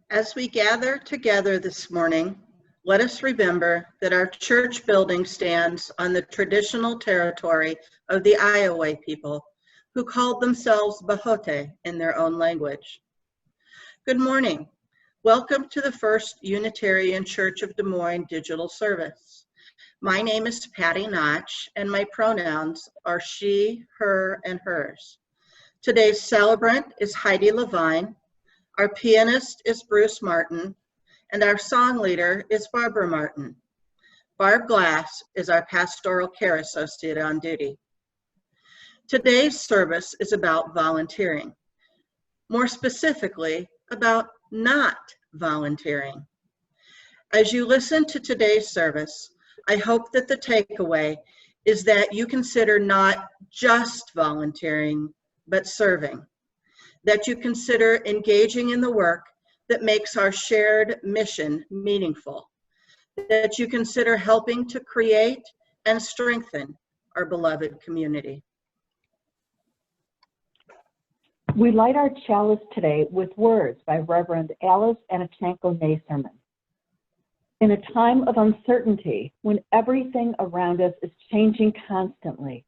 As we gather together this morning, let us remember that our church building stands on the traditional territory of the Iowa people, who called themselves Bahote in their own language. Good morning. Welcome to the First Unitarian Church of Des Moines digital service. My name is Patty Notch, and my pronouns are she, her, and hers. Today's celebrant is Heidi Levine. Our pianist is Bruce Martin, and our song leader is Barbara Martin. Barb Glass is our pastoral care associate on duty. Today's service is about volunteering, more specifically about not volunteering. As you listen to today's service, I hope that the takeaway is that you consider not just volunteering, but serving. That you consider engaging in the work that makes our shared mission meaningful. That you consider helping to create and strengthen our beloved community. We light our chalice today with words by Reverend Alice Anachanko-Naserman. In a time of uncertainty, when everything around us is changing constantly,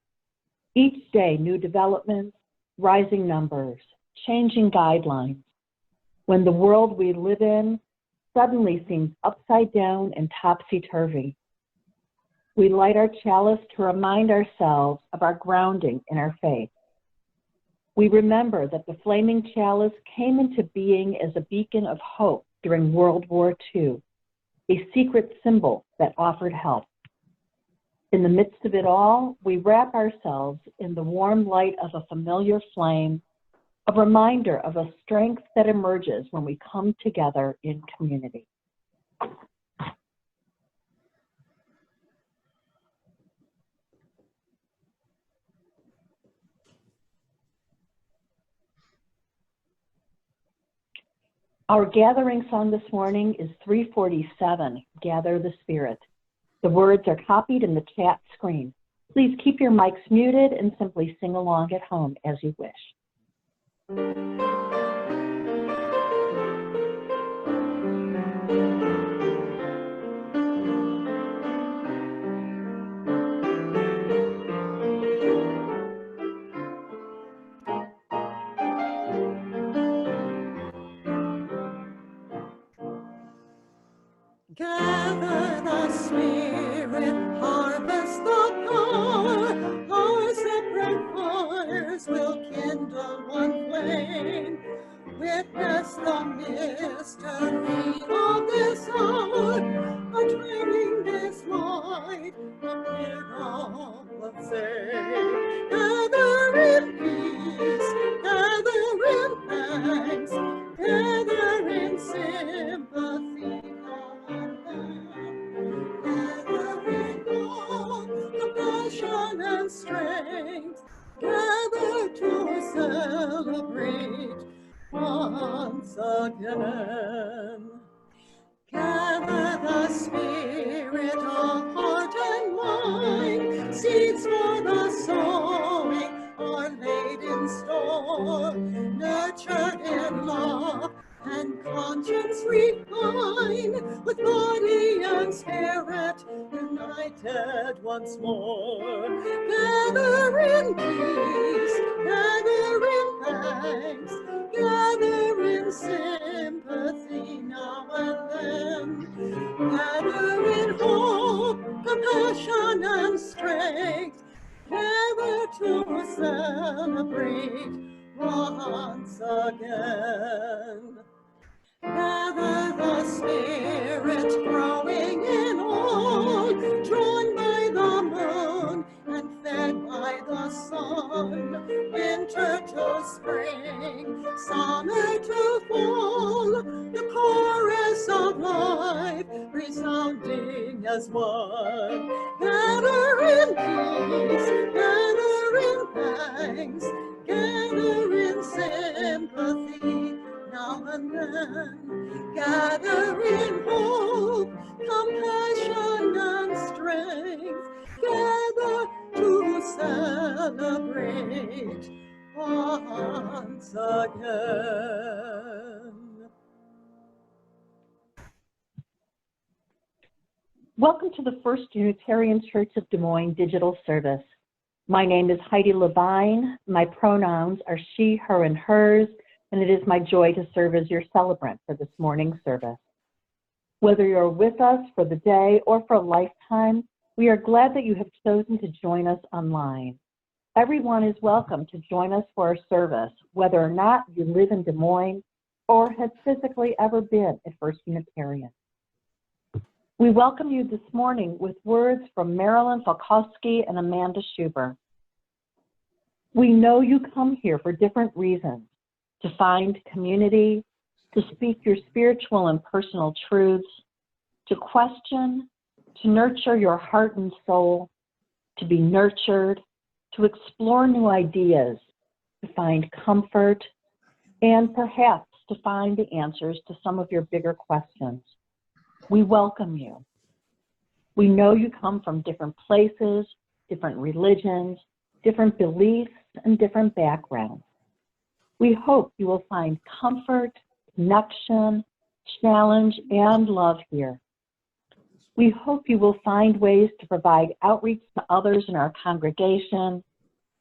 each day new developments, rising numbers, changing guidelines, when the world we live in suddenly seems upside down and topsy-turvy. We light our chalice to remind ourselves of our grounding in our faith. We remember that the flaming chalice came into being as a beacon of hope during World War II, a secret symbol that offered help. In the midst of it all, we wrap ourselves in the warm light of a familiar flame, a reminder of a strength that emerges when we come together in community. Our gathering song this morning is 347, Gather the Spirit. The words are copied in the chat screen. Please keep your mics muted and simply sing along at home as you wish. Gather the Spirit, harvest the power, our separate fires will kindle one flame. Witness the mystery of this hour, a training this light, a miracle of faith. Gather in peace, gather in thanks, gather in sympathy. Gather in love, compassion and strength, gather to celebrate once again. Gather the spirit of heart and mind, seeds for the sowing are laid in store, nurtured in love and conscience refined, with body and spirit united once more. Gather in peace, gather in thanks, gather in sympathy now and then. Gather in hope, compassion and strength, gather to celebrate once again. Gather the spirit growing in all, drawn by the moon and fed by the sun, winter to spring, summer to fall, the chorus of life resounding as one. Gather in peace, gather in thanks, gather in sympathy now and then. Gather in hope, compassion and strength, gather to celebrate once again. Welcome to the First Unitarian Church of Des Moines digital service. My name is Heidi Levine. My pronouns are she, her, and hers, and it is my joy to serve as your celebrant for this morning's service. Whether you're with us for the day or for a lifetime, we are glad that you have chosen to join us online. Everyone is welcome to join us for our service, whether or not you live in Des Moines or have physically ever been at First Unitarian. We welcome you this morning with words from Marilyn Falkowski and Amanda Schuber. We know you come here for different reasons, to find community, to speak your spiritual and personal truths, to question, to nurture your heart and soul, to be nurtured, to explore new ideas, to find comfort, and perhaps to find the answers to some of your bigger questions. We welcome you. We know you come from different places, different religions, different beliefs, and different backgrounds. We hope you will find comfort, connection, challenge, and love here. We hope you will find ways to provide outreach to others in our congregation,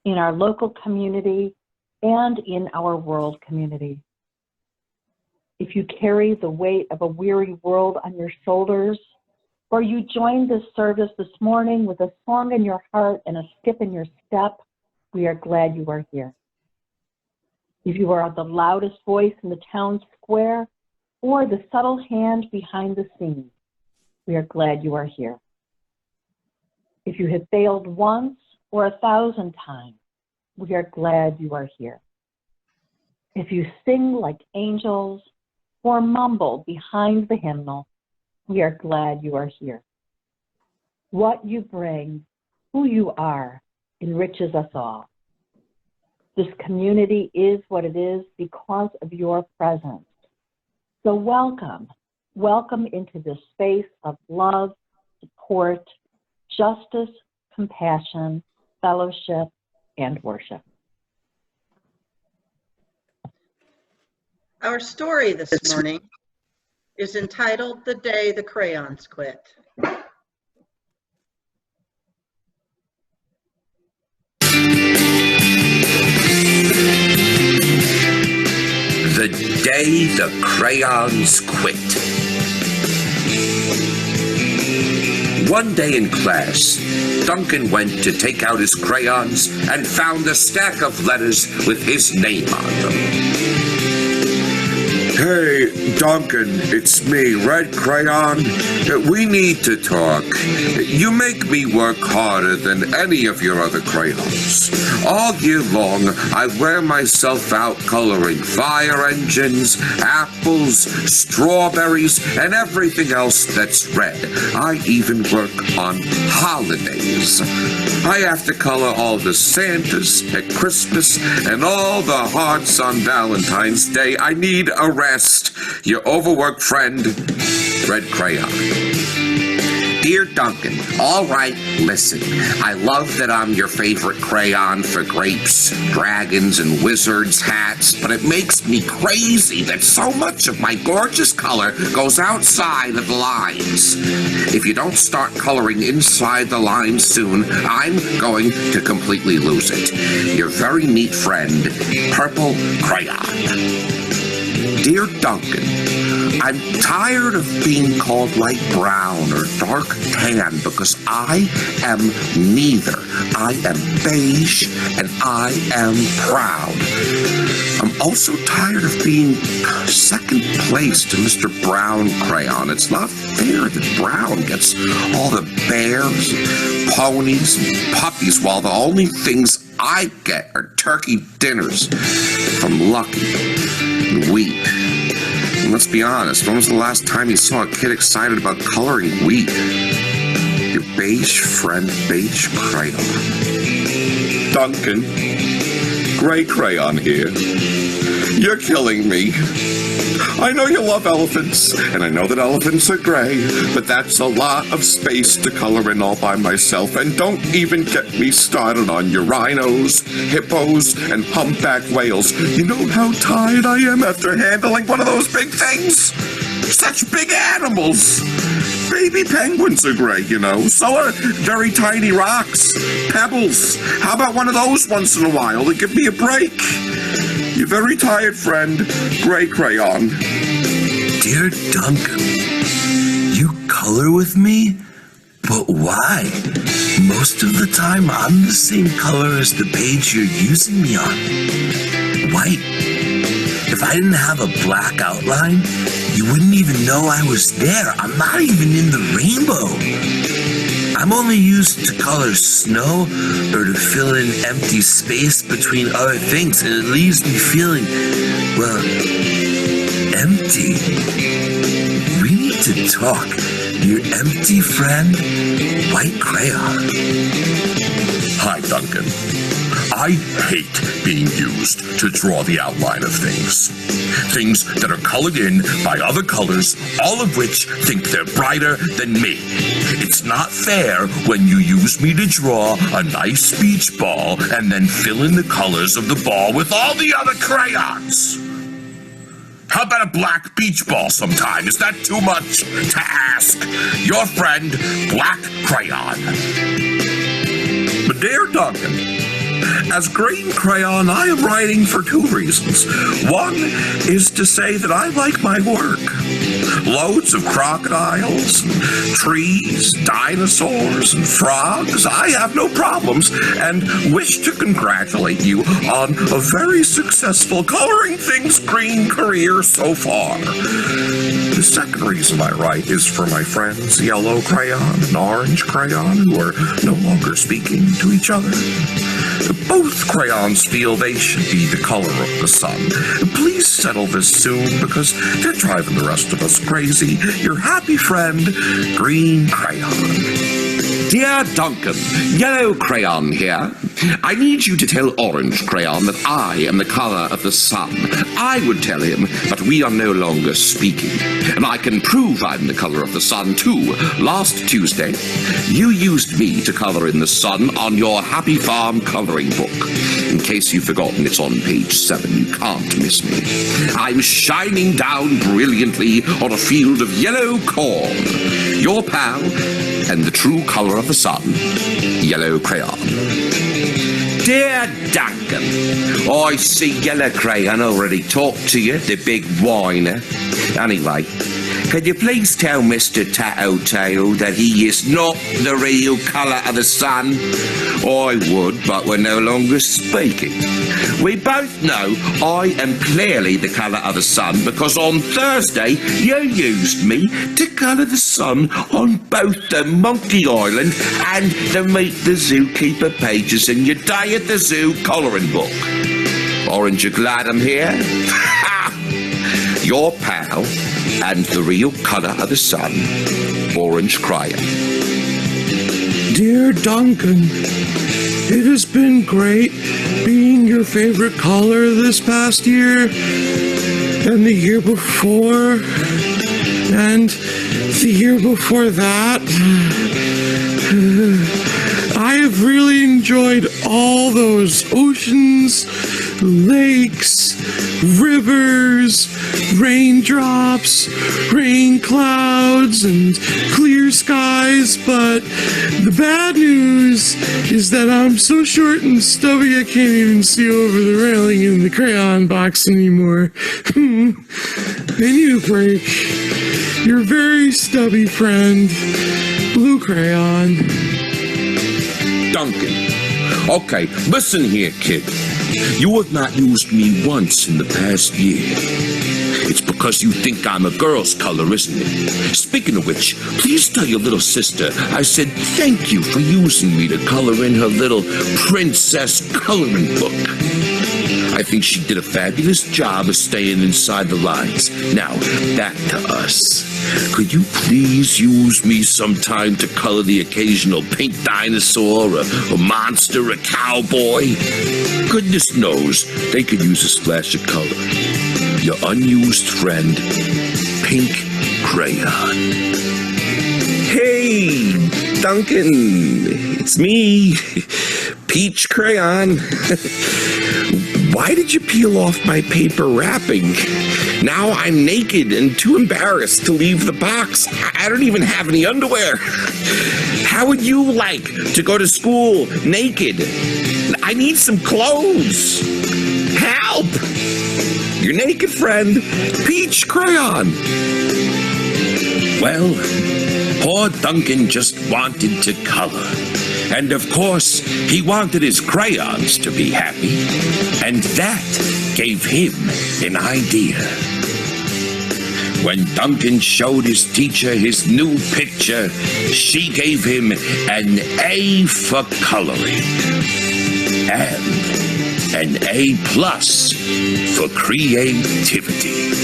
in our local community, and in our world community. If you carry the weight of a weary world on your shoulders, or you joined this service this morning with a song in your heart and a skip in your step, we are glad you are here. If you are the loudest voice in the town square or the subtle hand behind the scenes, we are glad you are here. If you have failed once or 1,000 times, we are glad you are here. If you sing like angels or mumble behind the hymnal, we are glad you are here. What you bring, who you are, enriches us all. This community is what it is because of your presence. So welcome into this space of love, support, justice, compassion, fellowship, and worship. Our story this morning is entitled The Day the Crayons Quit. The Day the Crayons Quit. One day in class, Duncan went to take out his crayons and found a stack of letters with his name on them. Hey, Duncan, it's me, Red Crayon. We need to talk. You make me work harder than any of your other crayons. All year long, I wear myself out coloring fire engines, apples, strawberries, and everything else that's red. I even work on holidays. I have to color all the Santas at Christmas and all the hearts on Valentine's Day. I need a rest. Your overworked friend, Red Crayon. Dear Duncan, all right, listen. I love that I'm your favorite crayon for grapes, dragons, and wizards' hats, but it makes me crazy that so much of my gorgeous color goes outside of the lines. If you don't start coloring inside the lines soon, I'm going to completely lose it. Your very neat friend, Purple Crayon. Dear Duncan, I'm tired of being called light brown or dark tan because I am neither. I am beige and I am proud. I'm also tired of being second place to Mr. Brown Crayon. It's not fair that Brown gets all the bears, ponies, and puppies while the only things I get are turkey dinners from Lucky and Wheat. And let's be honest, when was the last time you saw a kid excited about coloring wheat? Your beige friend, Beige Crayon. Duncan, Gray Crayon here. You're killing me. I know you love elephants, and I know that elephants are gray, but that's a lot of space to color in all by myself. And don't even get me started on your rhinos, hippos, and humpback whales. You know how tired I am after handling one of those big things? Such big animals. Baby penguins are gray, you know. So are very tiny rocks, pebbles. How about one of those once in a while to give me a break? Your very tired friend, Gray Crayon. Dear Duncan, you color with me? But why? Most of the time, I'm the same color as the page you're using me on. White. If I didn't have a black outline, you wouldn't even know I was there. I'm not even in the rainbow. I'm only used to color snow or to fill in empty space between other things, and it leaves me feeling, well, empty. We need to talk. Your empty friend, White Crayon. Hi, Duncan. I hate being used to draw the outline of things. Things that are colored in by other colors, all of which think they're brighter than me. It's not fair when you use me to draw a nice beach ball and then fill in the colors of the ball with all the other crayons. How about a black beach ball sometime? Is that too much to ask? Your friend, Black Crayon. But dear Duncan, as Green Crayon, I am writing for two reasons. One is to say that I like my work. Loads of crocodiles, and trees, dinosaurs, and frogs. I have no problems and wish to congratulate you on a very successful coloring things green career so far. The second reason I write is for my friends Yellow Crayon and Orange Crayon, who are no longer speaking to each other. Both crayons feel they should be the color of the sun. Please settle this soon, because they're driving the rest of us crazy. Your happy friend, Green Crayon. Dear Duncan, Yellow Crayon here. I need you to tell Orange Crayon that I am the color of the sun. I would tell him, but we are no longer speaking. And I can prove I'm the color of the sun, too. Last Tuesday, you used me to color in the sun on your Happy Farm coloring book. In case you've forgotten, it's on page 7. You can't miss me. I'm shining down brilliantly on a field of yellow corn. Your pal and the true color of the sun, Yellow Crayon. Dear Duncan, I see Yellow Crayon already talked to you, the big whiner. Anyway, could you please tell Mr. Tattletale that he is not the real colour of the sun? I would, but we're no longer speaking. We both know I am clearly the colour of the sun because on Thursday you used me to colour the sun on both the Monkey Island and the Meet the Zookeeper pages in your Day at the Zoo colouring book. Orange, you glad I'm here? Your pal and the real colour of the sun, Orange Crayon. Dear Duncan, it has been great being your favorite color this past year, and the year before, and the year before that. I have really enjoyed all those oceans, lakes, rivers, raindrops, rain clouds, and clear skies, but the bad news is that I'm so short and stubby I can't even see over the railing in the crayon box anymore. I need a break. Your very stubby friend, Blue Crayon. Duncan. Okay, listen here, kid. You have not used me once in the past year. It's because you think I'm a girl's color, isn't it? Speaking of which, please tell your little sister I said thank you for using me to color in her little princess coloring book. I think she did a fabulous job of staying inside the lines. Now, back to us. Could you please use me sometime to color the occasional pink dinosaur, a monster, a cowboy? Goodness knows they could use a splash of color. Your unused friend, Pink Crayon. Hey, Duncan, it's me, Peach Crayon. Why did you peel off my paper wrapping? Now I'm naked and too embarrassed to leave the box. I don't even have any underwear. How would you like to go to school naked? I need some clothes. Help! Your naked friend, Peach Crayon. Well, poor Duncan just wanted to color. And of course, he wanted his crayons to be happy. And that gave him an idea. When Duncan showed his teacher his new picture, she gave him an A for coloring. And an A+ for creativity.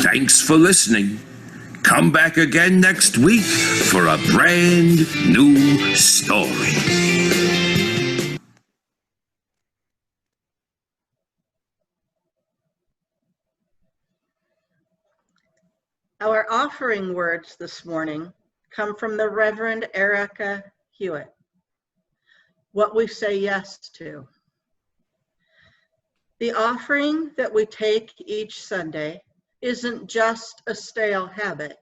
Thanks for listening. Come back again next week for a brand new story. Our offering words this morning come from the Reverend Erica Hewitt. What we say yes to. The offering that we take each Sunday isn't just a stale habit.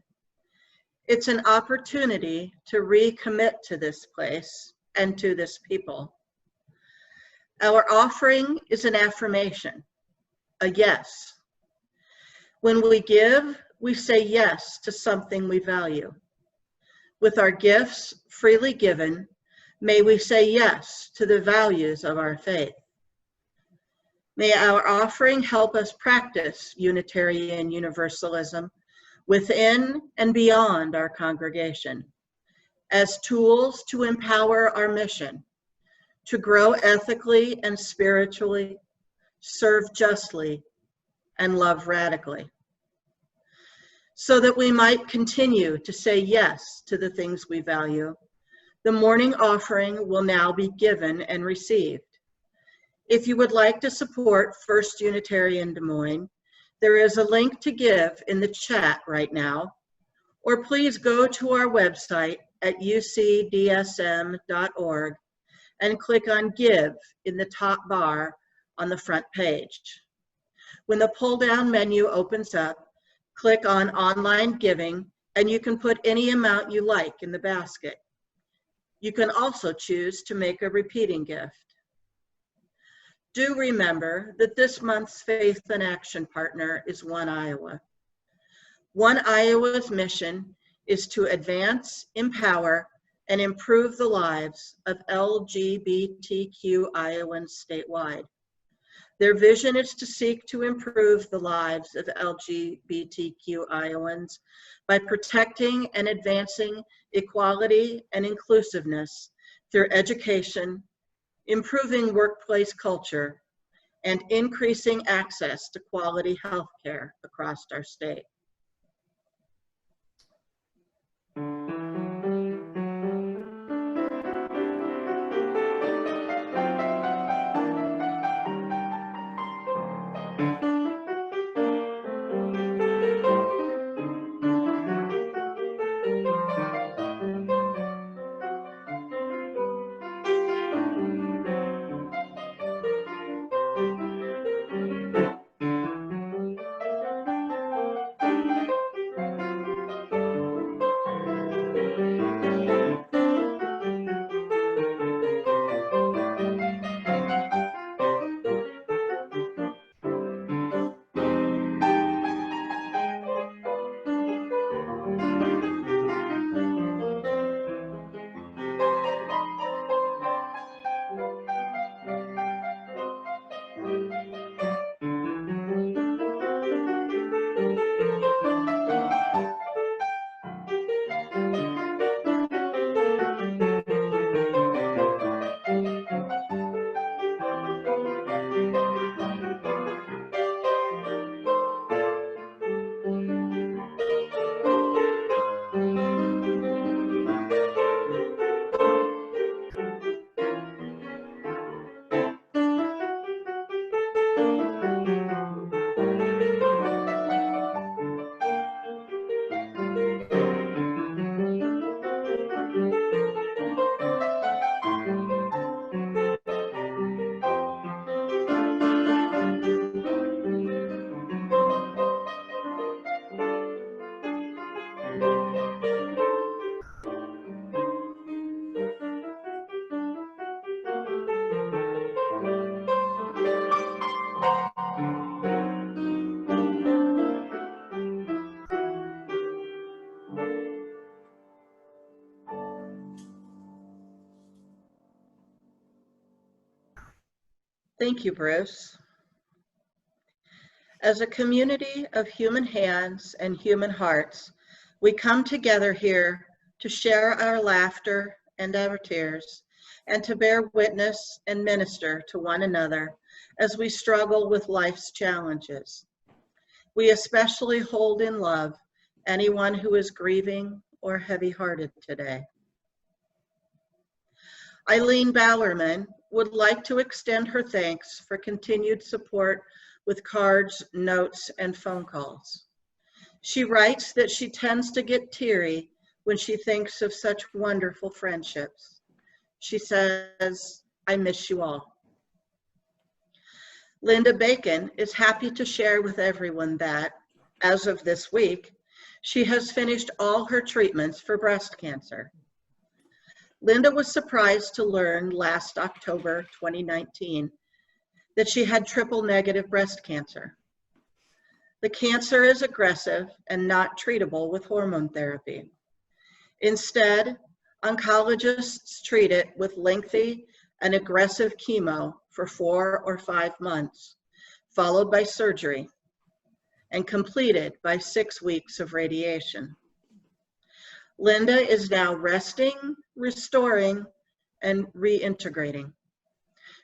It's an opportunity to recommit to this place and to this people. Our offering is an affirmation, a yes. When we give, we say yes to something we value. With our gifts freely given, may we say yes to the values of our faith. May our offering help us practice Unitarian Universalism within and beyond our congregation as tools to empower our mission, to grow ethically and spiritually, serve justly, and love radically, so that we might continue to say yes to the things we value. The morning offering will now be given and received. If you would like to support First Unitarian Des Moines, there is a link to give in the chat right now, or please go to our website at ucdsm.org and click on Give in the top bar on the front page. When the pull-down menu opens up, click on Online Giving, and you can put any amount you like in the basket. You can also choose to make a repeating gift. Do remember that this month's Faith in Action partner is One Iowa. One Iowa's mission is to advance, empower, and improve the lives of LGBTQ Iowans statewide. Their vision is to seek to improve the lives of LGBTQ Iowans by protecting and advancing equality and inclusiveness through education, improving workplace culture, and increasing access to quality health care across our state. Thank you, Bruce. As a community of human hands and human hearts, we come together here to share our laughter and our tears, and to bear witness and minister to one another as we struggle with life's challenges. We especially hold in love anyone who is grieving or heavy-hearted today. Eileen Bowerman would like to extend her thanks for continued support with cards, notes, and phone calls. She writes that she tends to get teary when she thinks of such wonderful friendships. She says, "I miss you all." Linda Bacon is happy to share with everyone that, as of this week, she has finished all her treatments for breast cancer. Linda was surprised to learn last October 2019 that she had triple-negative breast cancer. The cancer is aggressive and not treatable with hormone therapy. Instead, oncologists treat it with lengthy and aggressive chemo for 4 or 5 months, followed by surgery, and completed by 6 weeks of radiation. Linda is now resting, restoring, and reintegrating.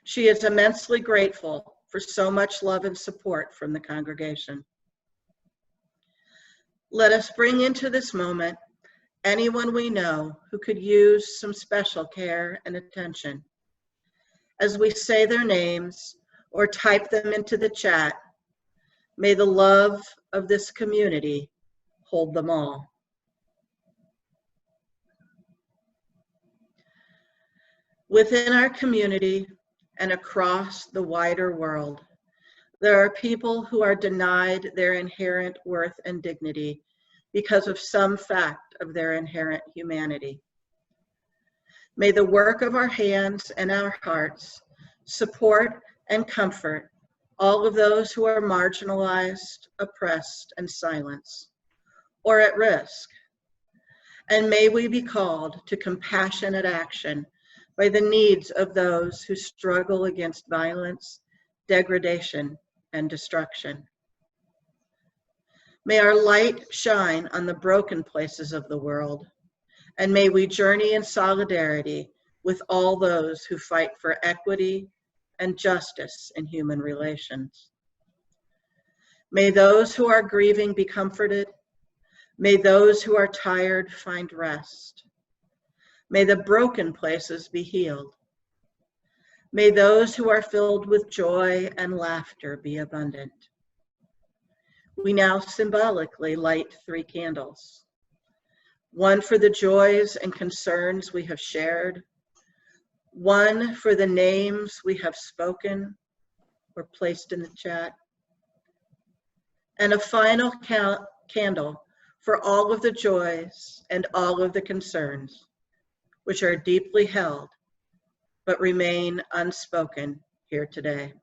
She is immensely grateful for so much love and support from the congregation. Let us bring into this moment anyone we know who could use some special care and attention. As we say their names or type them into the chat, may the love of this community hold them all. Within our community and across the wider world, there are people who are denied their inherent worth and dignity because of some fact of their inherent humanity. May the work of our hands and our hearts support and comfort all of those who are marginalized, oppressed, and silenced, or at risk. And may we be called to compassionate action by the needs of those who struggle against violence, degradation, and destruction. May our light shine on the broken places of the world, and may we journey in solidarity with all those who fight for equity and justice in human relations. May those who are grieving be comforted. May those who are tired find rest. May the broken places be healed. May those who are filled with joy and laughter be abundant. We now symbolically light 3 candles. One for the joys and concerns we have shared. One for the names we have spoken or placed in the chat. And a final candle for all of the joys and all of the concerns which are deeply held but remain unspoken here today.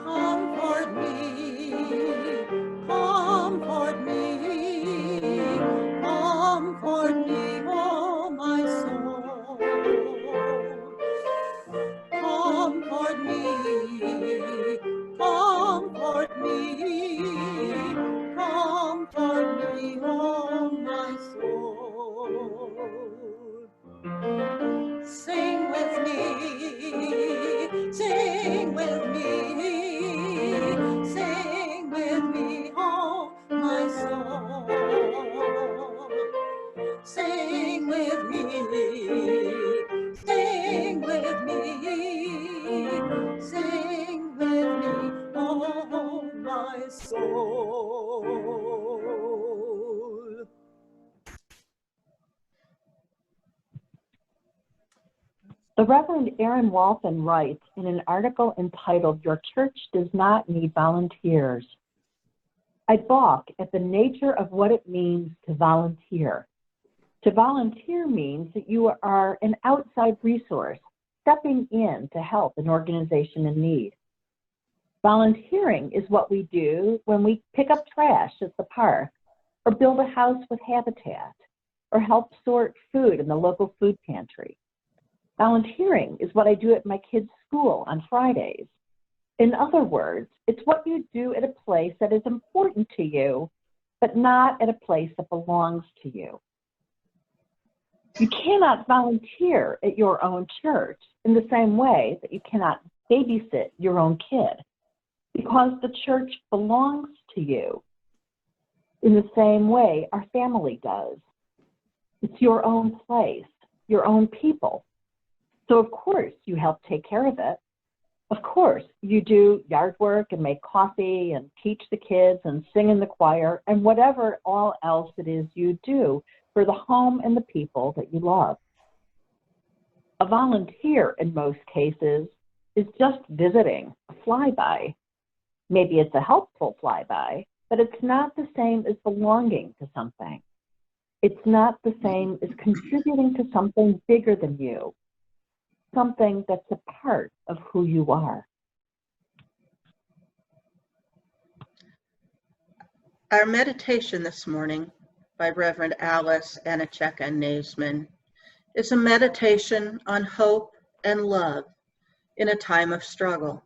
Comfort me, comfort me, comfort me, oh my soul. Comfort me, comfort me, comfort me, oh my soul. Sing with me, sing with me, sing with me, oh my soul. Sing with me, sing with me, sing with me, oh my soul. The Reverend Aaron Walton writes in an article entitled, "Your Church Does Not Need Volunteers." I balk at the nature of what it means to volunteer. To volunteer means that you are an outside resource, stepping in to help an organization in need. Volunteering is what we do when we pick up trash at the park, or build a house with Habitat, or help sort food in the local food pantry. Volunteering is what I do at my kids' school on Fridays. In other words, it's what you do at a place that is important to you, but not at a place that belongs to you. You cannot volunteer at your own church in the same way that you cannot babysit your own kid, because the church belongs to you in the same way our family does. It's your own place, your own people. So of course you help take care of it. Of course you do yard work and make coffee and teach the kids and sing in the choir and whatever all else it is you do for the home and the people that you love. A volunteer in most cases is just visiting, a flyby. Maybe it's a helpful flyby, but it's not the same as belonging to something. It's not the same as contributing to something bigger than you, something that's a part of who you are. Our meditation this morning by Reverend Alice Anicheka Naisman is a meditation on hope and love in a time of struggle.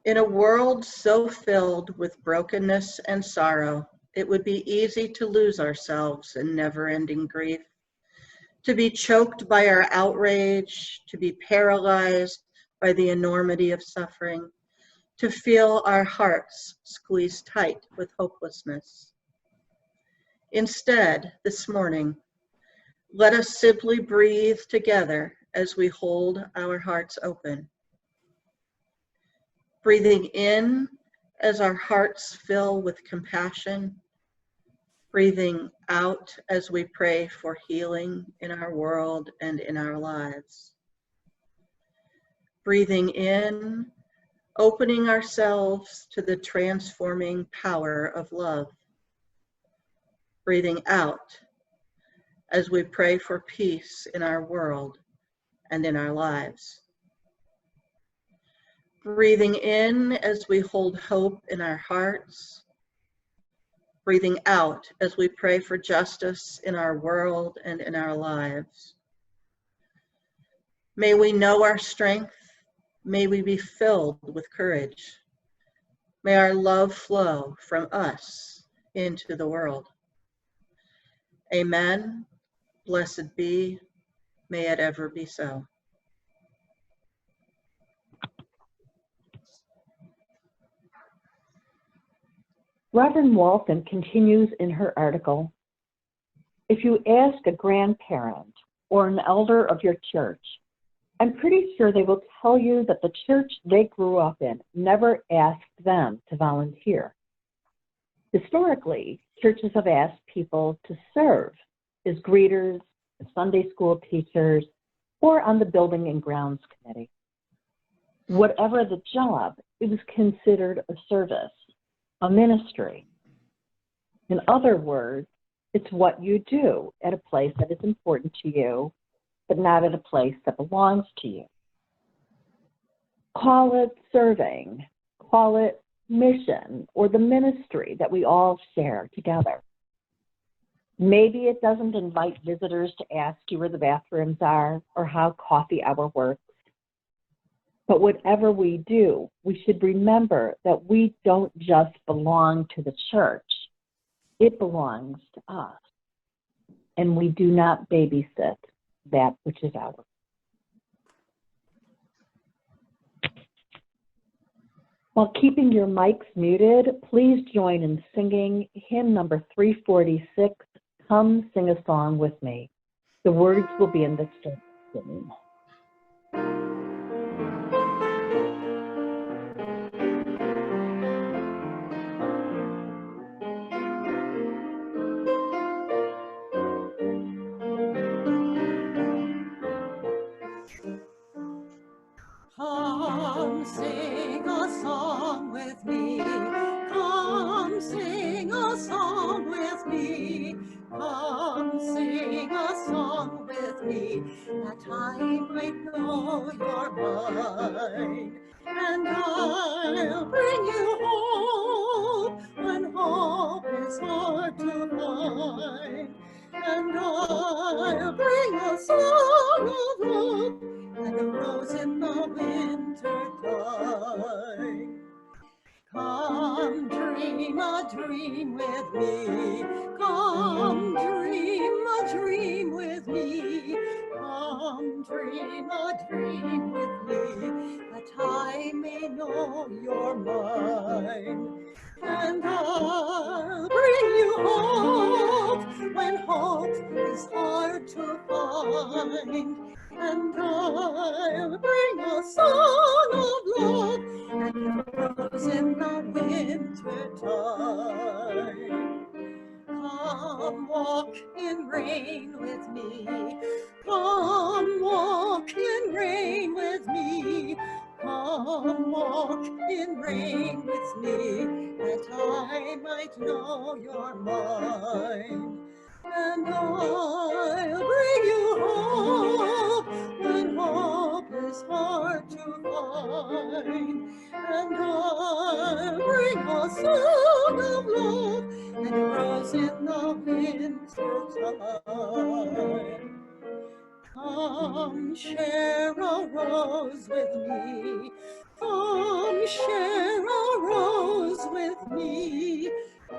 In a world so filled with brokenness and sorrow, it would be easy to lose ourselves in never-ending grief, to be choked by our outrage, to be paralyzed by the enormity of suffering, to feel our hearts squeezed tight with hopelessness. Instead, this morning, let us simply breathe together as we hold our hearts open. Breathing in as our hearts fill with compassion, breathing out as we pray for healing in our world and in our lives. Breathing in, opening ourselves to the transforming power of love. Breathing out as we pray for peace in our world and in our lives. Breathing in as we hold hope in our hearts. Breathing out as we pray for justice in our world and in our lives. May we know our strength. May we be filled with courage. May our love flow from us into the world. Amen. Blessed be. May it ever be so. Reverend Walton continues in her article, if you ask a grandparent or an elder of your church, I'm pretty sure they will tell you that the church they grew up in never asked them to volunteer. Historically, churches have asked people to serve as greeters, as Sunday school teachers, or on the building and grounds committee. Whatever the job, it was considered a service, a ministry. In other words, it's what you do at a place that is important to you, but not at a place that belongs to you. Call it serving, call it mission, or the ministry that we all share together. Maybe it doesn't invite visitors to ask you where the bathrooms are or how coffee hour works. But whatever we do, we should remember that we don't just belong to the church. It belongs to us. And we do not babysit that which is ours. While keeping your mics muted, please join in singing hymn number 346, Come Sing a Song With Me. The words will be in the stream. Come sing a song with me. Come sing a song with me. Come sing a song with with me, that I might know you're mine. And I'll bring you hope when hope is hard to find. And I'll bring a song of love and a rose in the winter time. Come dream a dream with me. Come dream a dream with me. Come dream a dream with me, that I may know you're mine. And I'll bring you hope when hope is hard to find. And I'll bring a song of love and a rose in the winter time. Come walk in rain with me. Come walk in rain with me. Come walk in rain with me, that I might know you're mine. And I'll bring you hope when hope is hard to find. And I'll bring a song of love and a rose in the winter time. Come share a rose with me. Come share a rose with me.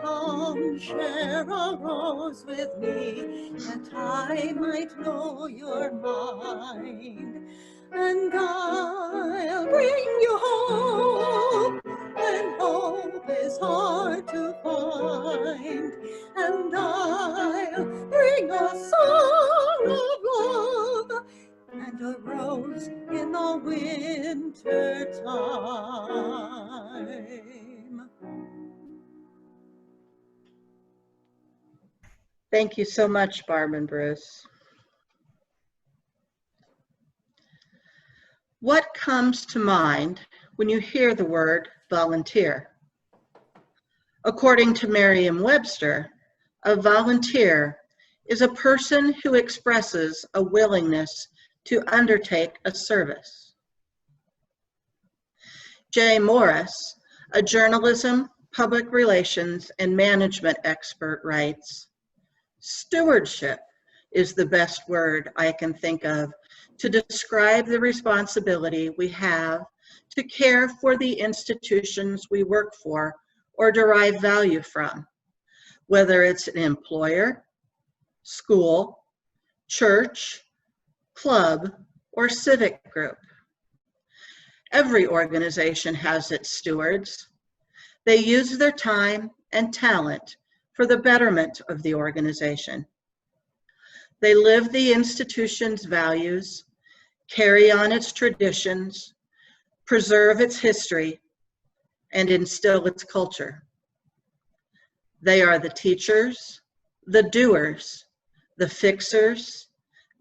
Come share a rose with me, that I might know you're mine. And I'll bring you hope when hope is hard to find. And I'll bring a song of love and a rose in the winter time. Thank you so much, Barb and Bruce. What comes to mind when you hear the word volunteer? According to Merriam-Webster, a volunteer is a person who expresses a willingness to undertake a service. Jay Morris, a journalism, public relations, and management expert, writes, "Stewardship is the best word I can think of to describe the responsibility we have to care for the institutions we work for or derive value from, whether it's an employer, school, church, club, or civic group. Every organization has its stewards. They use their time and talent for the betterment of the organization. They live the institution's values, carry on its traditions, preserve its history, and instill its culture. They are the teachers, the doers, the fixers,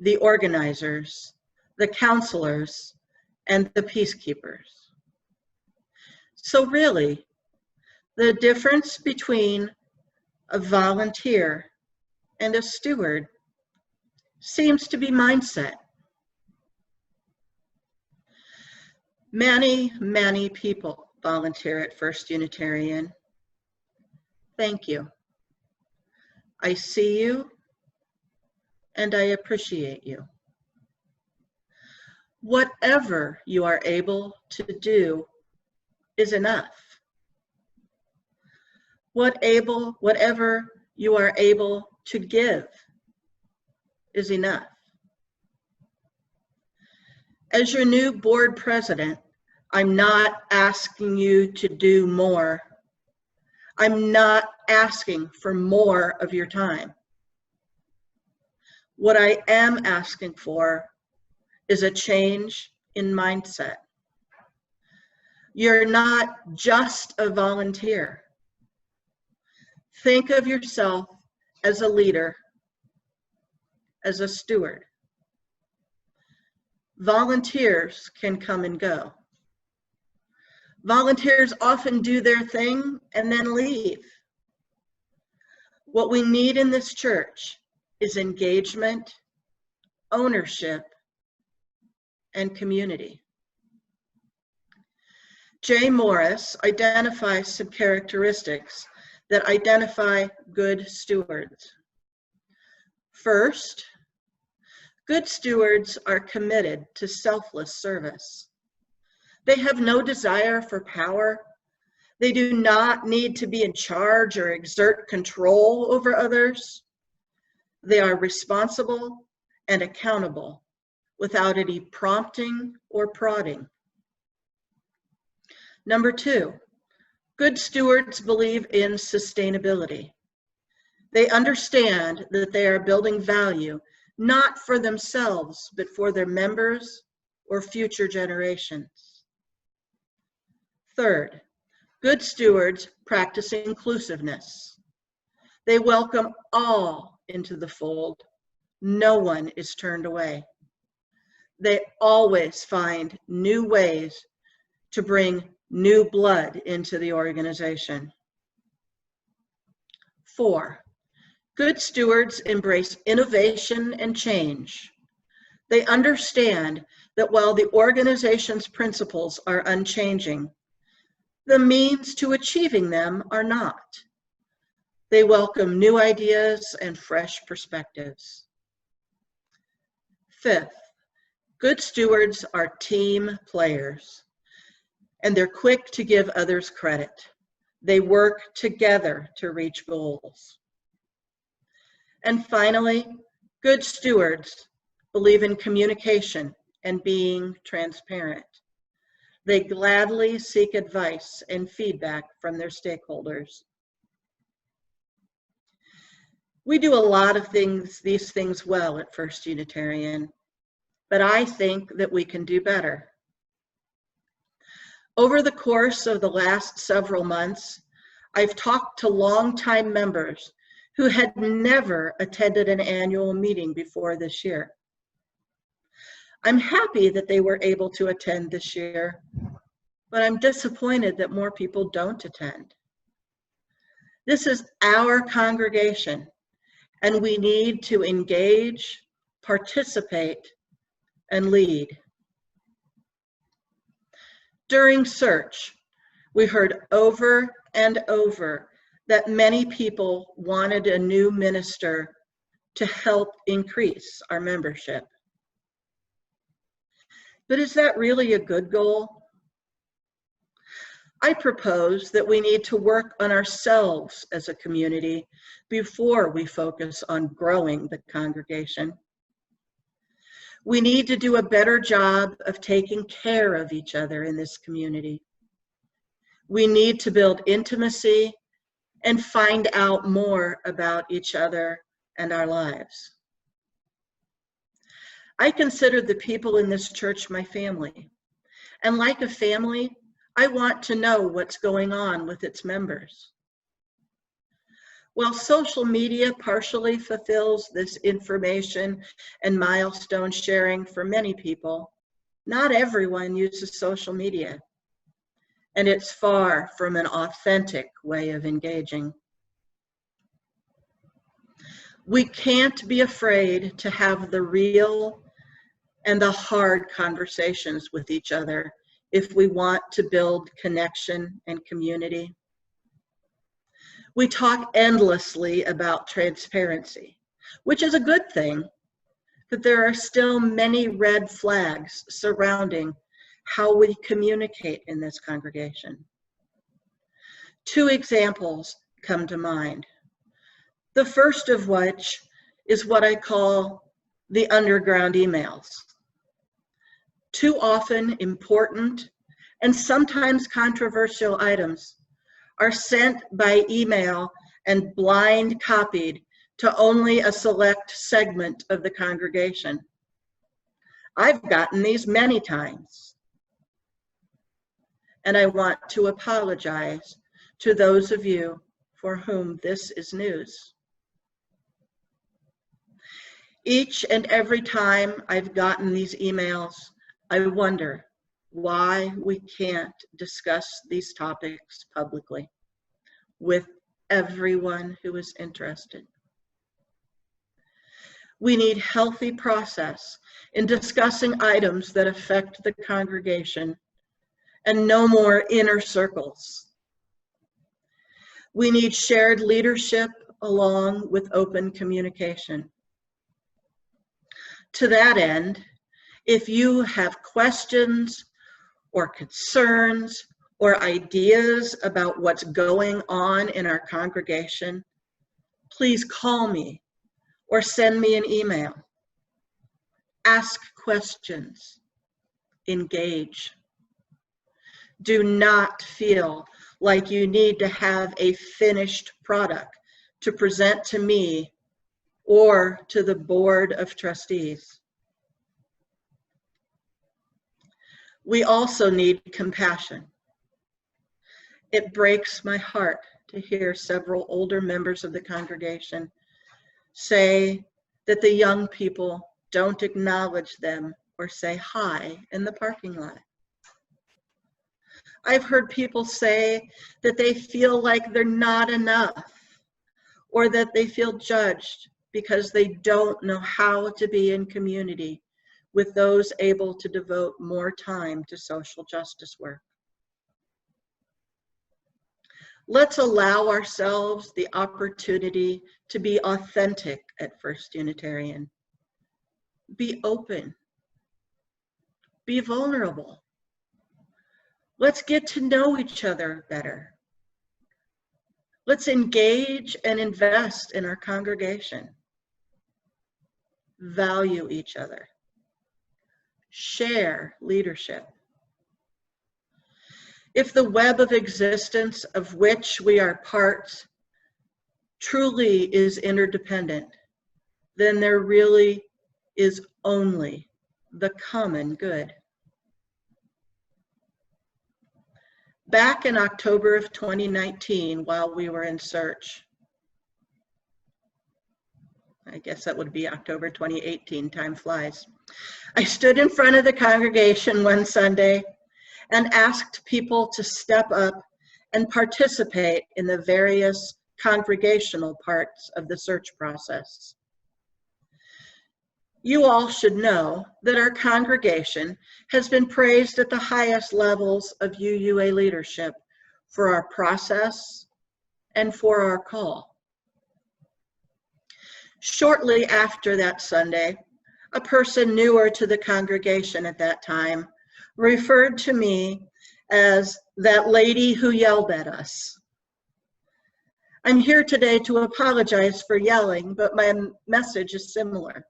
the organizers, the counselors, and the peacekeepers." So really, the difference between a volunteer and a steward seems to be mindset. Many, many people volunteer at First Unitarian. Thank you. I see you and I appreciate you. Whatever you are able to do is enough. Whatever you are able to give is enough. As your new board president, I'm not asking you to do more. I'm not asking for more of your time. What I am asking for is a change in mindset. You're not just a volunteer. Think of yourself as a leader, as a steward. Volunteers can come and go. Volunteers often do their thing and then leave. What we need in this church is engagement, ownership, and community. Jay Morris identifies some characteristics that identify good stewards. First, good stewards are committed to selfless service. They have no desire for power. They do not need to be in charge or exert control over others. They are responsible and accountable without any prompting or prodding. Number two, good stewards believe in sustainability. They understand that they are building value not for themselves, but for their members or future generations. Third, good stewards practice inclusiveness. They welcome all into the fold. No one is turned away. They always find new ways to bring new blood into the organization. 4, good stewards embrace innovation and change. They understand that while the organization's principles are unchanging, the means to achieving them are not. They welcome new ideas and fresh perspectives. 5th, good stewards are team players, and they're quick to give others credit. They work together to reach goals. And finally, good stewards believe in communication and being transparent. They gladly seek advice and feedback from their stakeholders. We do a lot of these things well at First Unitarian, but I think that we can do better. Over the course of the last several months, I've talked to longtime members who had never attended an annual meeting before this year. I'm happy that they were able to attend this year, but I'm disappointed that more people don't attend. This is our congregation, and we need to engage, participate, and lead. During search, we heard over and over that many people wanted a new minister to help increase our membership. But is that really a good goal? I propose that we need to work on ourselves as a community before we focus on growing the congregation. We need to do a better job of taking care of each other in this community. We need to build intimacy and find out more about each other and our lives. I consider the people in this church my family, and like a family, I want to know what's going on with its members. While social media partially fulfills this information and milestone sharing for many people, not everyone uses social media, and it's far from an authentic way of engaging. We can't be afraid to have the real and the hard conversations with each other if we want to build connection and community. We talk endlessly about transparency, which is a good thing, but there are still many red flags surrounding how we communicate in this congregation. 2 examples come to mind. The first of which is what I call the underground emails. Too often important and sometimes controversial items are sent by email and blind copied to only a select segment of the congregation. I've gotten these many times, and I want to apologize to those of you for whom this is news. Each and every time I've gotten these emails, I wonder why we can't discuss these topics publicly with everyone who is interested. We need healthy process in discussing items that affect the congregation and no more inner circles. We need shared leadership along with open communication. To that end, if you have questions or concerns or ideas about what's going on in our congregation, please call me or send me an email. Ask questions. Engage. Do not feel like you need to have a finished product to present to me or to the Board of Trustees. We also need compassion. It breaks my heart to hear several older members of the congregation say that the young people don't acknowledge them or say hi in the parking lot. I've heard people say that they feel like they're not enough or that they feel judged because they don't know how to be in community with those able to devote more time to social justice work. Let's allow ourselves the opportunity to be authentic at First Unitarian. Be open. Be vulnerable. Let's get to know each other better. Let's engage and invest in our congregation. Value each other. Share leadership. If the web of existence of which we are parts truly is interdependent, then there really is only the common good. Back in October of 2019, while we were in search, I guess that would be October 2018, time flies, I stood in front of the congregation one Sunday and asked people to step up and participate in the various congregational parts of the search process. You all should know that our congregation has been praised at the highest levels of UUA leadership for our process and for our call. Shortly after that Sunday, a person newer to the congregation at that time referred to me as that lady who yelled at us. I'm here today to apologize for yelling, but my message is similar.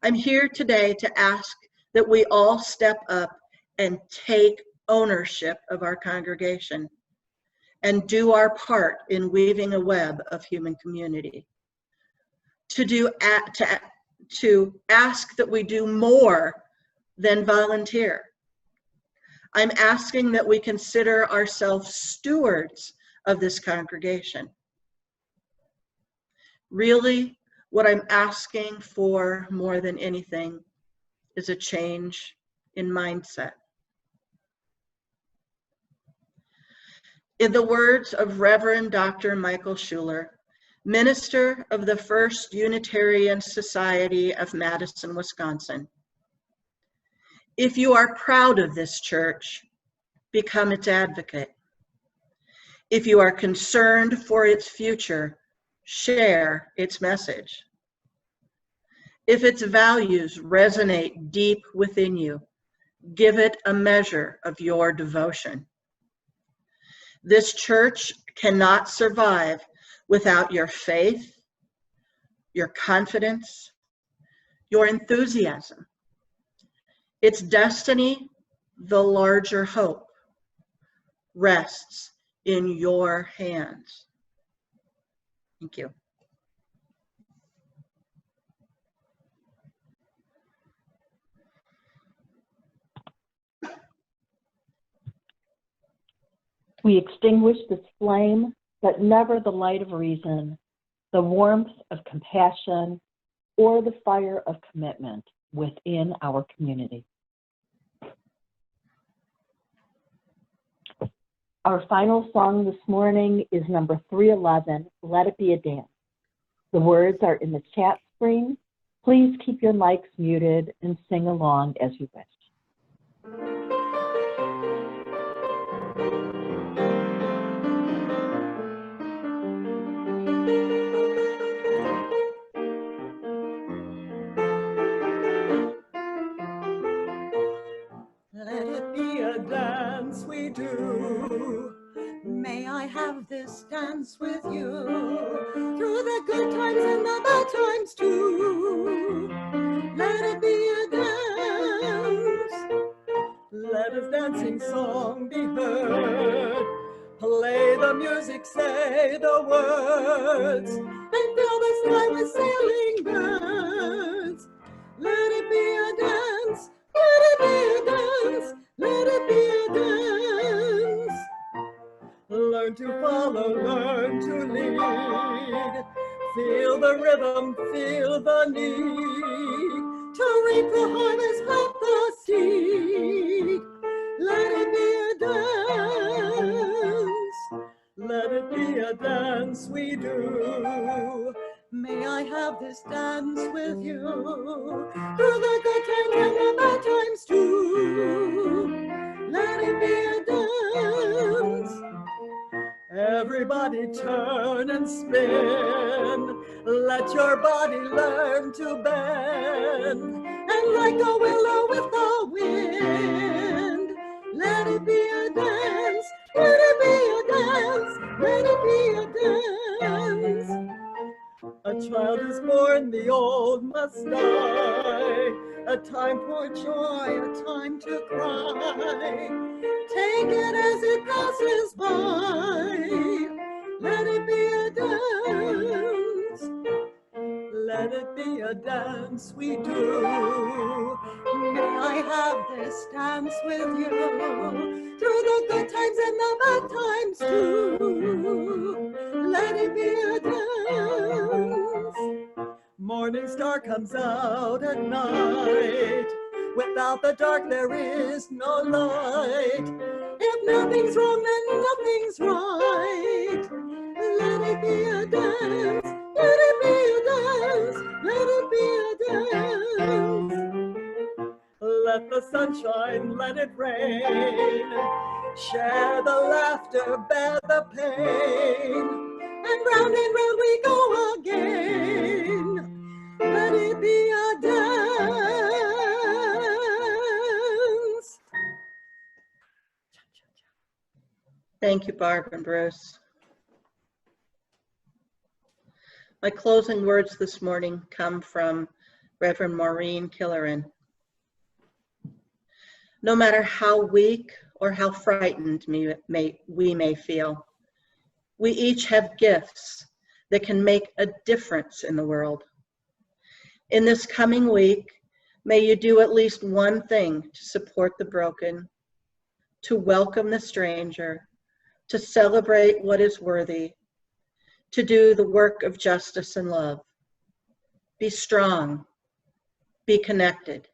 I'm here today to ask that we all step up and take ownership of our congregation and do our part in weaving a web of human community. To ask that we do more than volunteer. I'm asking that we consider ourselves stewards of this congregation. Really, what I'm asking for more than anything is a change in mindset. In the words of Reverend Dr. Michael Schuler, minister of the First Unitarian Society of Madison, Wisconsin, if you are proud of this church, become its advocate. If you are concerned for its future, share its message. If its values resonate deep within you, give it a measure of your devotion. This church cannot survive without your faith, your confidence, your enthusiasm. Its destiny, the larger hope, rests in your hands. Thank you. We extinguish this flame, but never the light of reason, the warmth of compassion, or the fire of commitment within our community. Our final song this morning is number 311, Let It Be a Dance. The words are in the chat screen. Please keep your mics muted and sing along as you wish. Let it be a dance we do. May I have this dance with you through the good times and the bad times too. Let it be a dance. Let his dancing song be heard. Play the music, say the words, and fill the sky with sailing birds. Let it be a dance. Let it be a dance, let it be a dance. Learn to follow, learn to lead. Feel the rhythm, feel the need. To reap the harvest, plant the seed. Let it be a dance. Let it be a dance we do. May I have this dance with you through the good times and the bad times too. Let it be a dance. Everybody turn and spin. Let your body learn to bend. And like a willow with the wind. Let it be a dance. Let it be a dance. Let it be a dance. A child is born, the old must die. A time for joy, a time to cry. Take it as it passes by. Let it be a dance. Let it be a dance we do. May I have this dance with you through the good times and the bad times too. Let it be a dance. Morning star comes out at night. Without the dark there is no light. If nothing's wrong, then nothing's right. Let it be a dance. Let it be a dance. Let it be a dance. Let the sunshine, let it rain. Share the laughter, bear the pain. And round we go again. Let it be a dance. Thank you, Barb and Bruce. My closing words this morning come from Reverend Maureen Killeran. No matter how weak or how frightened we may feel, we each have gifts that can make a difference in the world. In this coming week, may you do at least one thing to support the broken, to welcome the stranger, to celebrate what is worthy, to do the work of justice and love. Be strong, be connected.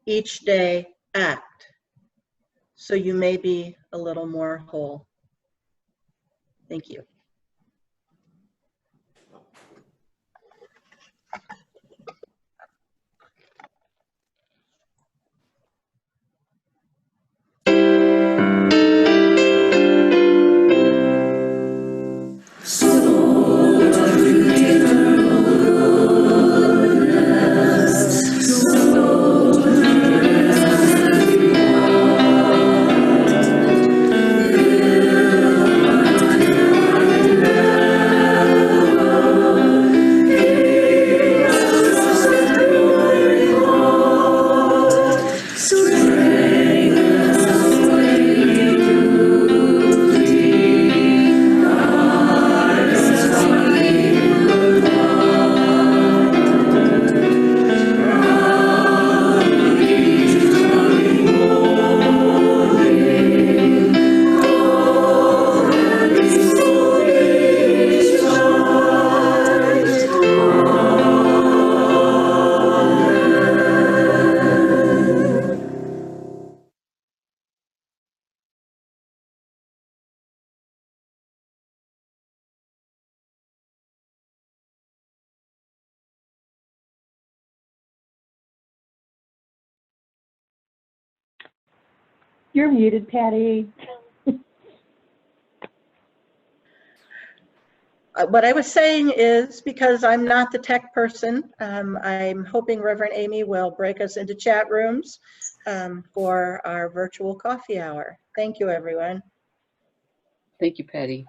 Each day, act, so you may be a little more whole. Thank you. You're muted, Patty. What I was saying is, because I'm not the tech person, I'm hoping Reverend Amy will break us into chat rooms for our virtual coffee hour. Thank you, everyone. Thank you, Patty.